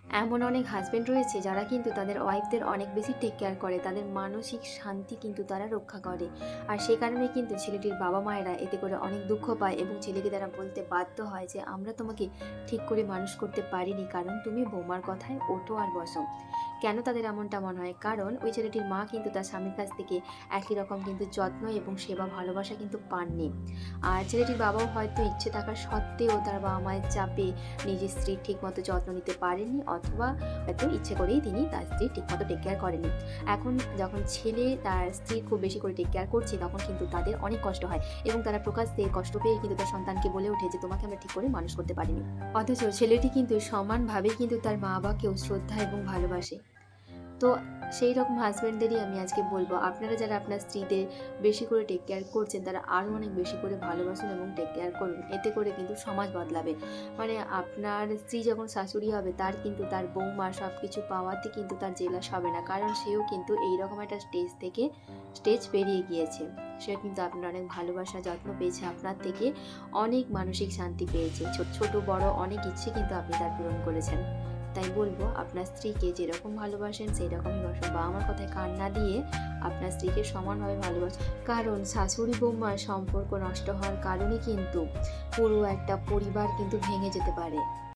এমন অনেক হাজবেন্ড রয়েছে যারা কিন্তু তাদের ওয়াইফদের অনেক বেশি টেক কেয়ার করে, তাদের মানসিক শান্তি কিন্তু তারা রক্ষা করে। আর সে কারণে কিন্তু ছেলেটির বাবা মায়েরা এতে করে অনেক দুঃখ পায় এবং ছেলেকে তারা বলতে বাধ্য হয় যে আমরা তোমাকে ঠিক করে মানুষ করতে পারিনি, কারণ তুমি বৌমার কথায় ওঠো আর বসো। কেন তাদের এমনটা মনে হয়? কারণ ওই ছেলেটির মা কিন্তু তার স্বামীর কাছ থেকে একই রকম কিন্তু যত্ন এবং সেবা ভালোবাসা কিন্তু পাননি। আর ছেলেটির বাবাও হয়তো ইচ্ছে থাকা সত্ত্বেও তার বাবা মায়ের চাপে নিজের স্ত্রীর ঠিকমতো যত্ন নিতে পারেননি, অথবা হয়তো ইচ্ছে করেই তিনি তার স্ত্রীর ঠিকমতো টেক কেয়ার করেনি। এখন যখন ছেলে তার স্ত্রী খুব বেশি করে টেক কেয়ার করছে, তখন কিন্তু তাদের অনেক কষ্ট হয় এবং তারা প্রকাশ্যে কষ্ট পেয়ে কিন্তু তার সন্তানকে বলে ওঠে যে তোমাকে আমরা ঠিক করে মানুষ করতে পারিনি। অথচ ছেলেটি কিন্তু সমানভাবেই কিন্তু তার মা বাবাকেও শ্রদ্ধা এবং ভালোবাসে। তো সেই রকম হাজব্যান্ডদেরই আমি আজকে বলবো, আপনারা যারা আপনার স্ত্রীদের বেশি করে টেক কেয়ার করছেন তারা আরও অনেক বেশি করে ভালোবাসুন এবং টেক কেয়ার করুন। এতে করে কিন্তু সমাজ বদলাবে। মানে আপনার স্ত্রী যখন শাশুড়ি হবে, তার কিন্তু তার বৌমা সব কিছু পাওয়াতে কিন্তু তার জেলাস হবে না, কারণ সেও কিন্তু এইরকম একটা স্টেজ পেরিয়ে গিয়েছে। সে কিন্তু আপনার অনেক ভালোবাসা যত্ন পেয়েছে, আপনার থেকে অনেক মানসিক শান্তি পেয়েছে। ছোট ছোট বড় অনেক ইচ্ছে কিন্তু আপনি তার পূরণ করেছেন। তাই বলবো, আপনার স্ত্রীকে যেরকম ভালোবাসেন সেই রকমই বাসুন, বা আমার কথায় কান না দিয়ে আপনার স্ত্রীকে সমানভাবে ভালোবাসুন। কারণ শাশুড়ি বৌমার সম্পর্ক নষ্ট হওয়ার কারণে কিন্তু পুরো একটা পরিবার কিন্তু ভেঙে যেতে পারে।